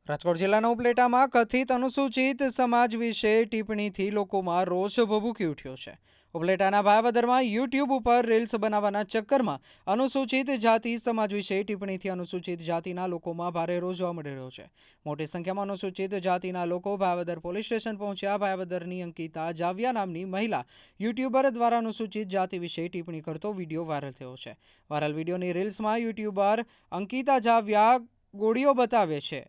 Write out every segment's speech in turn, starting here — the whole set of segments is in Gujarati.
રાજકોટ જિલ્લાના ઉપલેટામાં કથિત અનુસૂચિત સમાજ વિશે ટિપ્પણીથી લોકોમાં રોષ ભભૂકી ઉઠ્યો છે। ઉપલેટાના ભાયાવદરમાં યુટ્યુબ ઉપર રીલ્સ બનાવવાના ચક્કરમાં અનુસૂચિત જાતિ સમાજ વિશે ટિપ્પણીથી અનુસૂચિત જાતિના લોકોમાં ભારે રોષ જોવા મળી રહ્યો છે। મોટી સંખ્યામાં અનુસૂચિત જાતિના લોકો ભાયાવદર પોલીસ સ્ટેશન પહોંચ્યા। ભાયાવદરની અંકિતા જાવિયા નામની મહિલા યુટ્યુબર દ્વારા અનુસૂચિત જાતિ વિશે ટિપ્પણી કરતો વિડીયો વાયરલ થયો છે। વાયરલ વિડીયોની રીલ્સમાં યુટ્યુબર અંકિતા જાવિયા ગોળીઓ બતાવે છે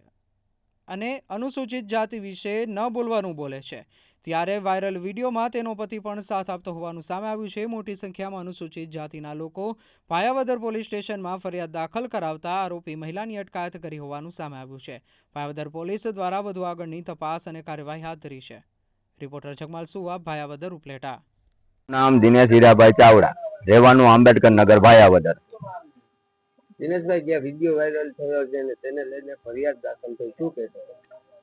અને અનુસૂચિત જાતિ વિશે ન બોલવાનું બોલે છે। ત્યારે વાયરલ વિડીયોમાં તેનો પતિ પણ સાથ આપતો હોવાનું સામે આવ્યું છે। મોટી સંખ્યામાં અનુસૂચિત જાતિના લોકો ભાયાવદર પોલીસ સ્ટેશનમાં ફરિયાદ દાખલ કરાવતા આરોપી મહિલાની અટકાયત કરી હોવાનું સામે આવ્યું છે। ભાયાવદર પોલીસ દ્વારા વધુ આગળની તપાસ અને કાર્યવાહી હાથ ધરી છે। રિપોર્ટર જગમાલ સુવા, ભાયાવદર, ઉપલેટા। नाम दिनेश हीराभाई चावड़ा, રહેવાનું आंबेडकर नगर भायावदर। દિનેશભાઈ, જે વિડીયો વાયરલ થયો છે ને તેને લઈને ફરિયાદ દાખલ થઈ, શું કહેશો?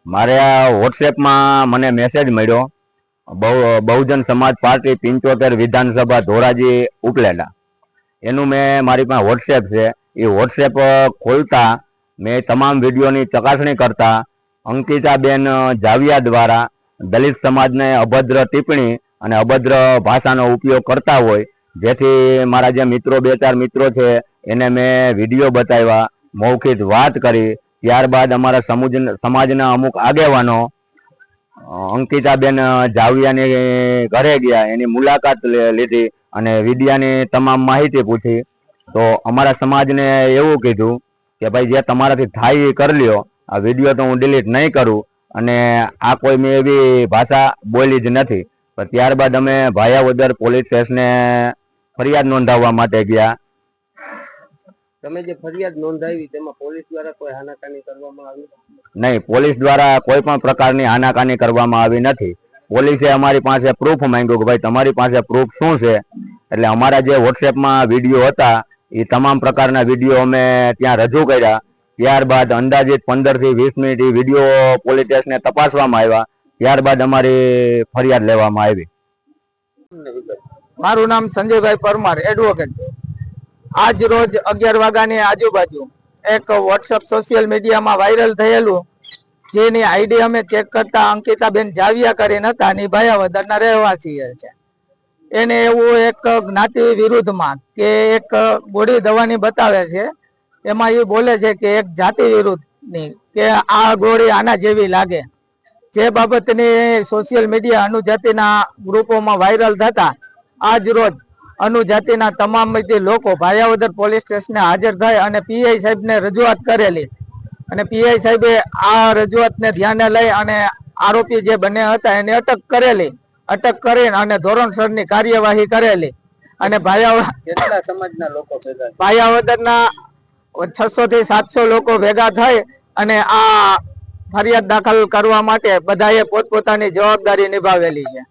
મારે આ વોટ્સએપમાં મને મેસેજ મળ્યો, બહુજન સમાજ પાર્ટી 75 વિધાનસભા ધોરાજી ઉપલેટા, એનું મેં મારી પાસે વોટ્સએપ છે। એ વોટ્સએપ ખોલતા મેં તમામ વિડીયોની ચકાસણી કરતા અંકિતાબેન જાવિયા દ્વારા દલિત સમાજને અભદ્ર ટિપ્પણી અને અભદ્ર ભાષાનો ઉપયોગ કરતા હોય, જેથી મારા જે મિત્રો 2-4 મિત્રો છે એને મેં વિડીયો બતાવ્યા, મૌખિક વાત કરી। ત્યારબાદ અમારા સમાજના અમુક આગેવાનો અંકિતાબેન જાવિયાની ઘરે ગયા, એની મુલાકાત લીધી અને વિડીયાની તમામ માહિતી પૂછી। તો અમારા સમાજને એવું કીધું કે ભાઈ જે તમારાથી થાય એ કરી લ્યો, આ વિડીયો તો હું ડિલીટ નહીં કરું અને આ કોઈ મેં એવી ભાષા બોલી જ નથી। પણ ત્યારબાદ અમે ભાયાવદર પોલીસ સ્ટેશને ફરિયાદ નોંધાવવા માટે ગયા। તમે જે ફરિયાદ નોંધાવી તેમાં પોલીસ દ્વારા કોઈ હાનાકાની કરવામાં આવી? નહીં, પોલીસ દ્વારા કોઈ પણ પ્રકારની આનાકાની કરવામાં આવી નથી। પોલીસે અમારી પાસે પ્રૂફ માંગ્યું કે ભાઈ તમારી પાસે પ્રૂફ શું છે? એટલે અમારા જે વોટ્સએપમાં વિડીયો હતા એ તમામ પ્રકારના વિડીયો અમે ત્યાં રજૂ કર્યા। ત્યારબાદ અંદાજિત 15 થી 20 મિનિટ એ વિડીયો પોલીસ સ્ટેશને તપાસવામાં આવ્યા। ત્યારબાદ અમારી ફરિયાદ લેવામાં આવી। મારું નામ સંજયભાઈ પરમાર, એડવોકેટ। આજ રોજ 11 વાગ્યાની આજુબાજુ એક વોટ્સઅપ સોશિયલ મીડિયામાં વાયરલ થયેલું, જેની આઈડી અમે ચેક કરતા અંકિતાબેન જાવિયા કરીને હતા અને ભાયાવદરના રહેવાસી છે। એને એવું એક જ્ઞાતિ વિરુદ્ધમાં કે એક ગોળી દવાની બતાવે છે, એમાં એ બોલે છે કે એક જાતિ વિરુદ્ધની કે આ ગોળી આના જેવી લાગે, જે બાબતની સોશિયલ મીડિયા અનુજાતિના ગ્રુપોમાં વાયરલ થતા આજ રોજ અનુજાતિના તમામ લોકો ભાયાવદર પોલીસ સ્ટેશને હાજર થઈ અને પીઆઈ સાહેબને રજૂઆત કરેલી અને પીઆઈ સાહેબે આ રજૂઆતને ધ્યાને લઈ અને આરોપી જે બંને હતા એને અટક કરેલી। અટક કરીને અને ધોરણસરની કાર્યવાહી કરેલી અને કેટલા સમાજના લોકો ભેગા? ભાયાવદરના 600 થી 700 લોકો ભેગા થઈ અને આ ફરિયાદ દાખલ કરવા માટે બધાએ પોતપોતાની જવાબદારી નિભાવેલી છે।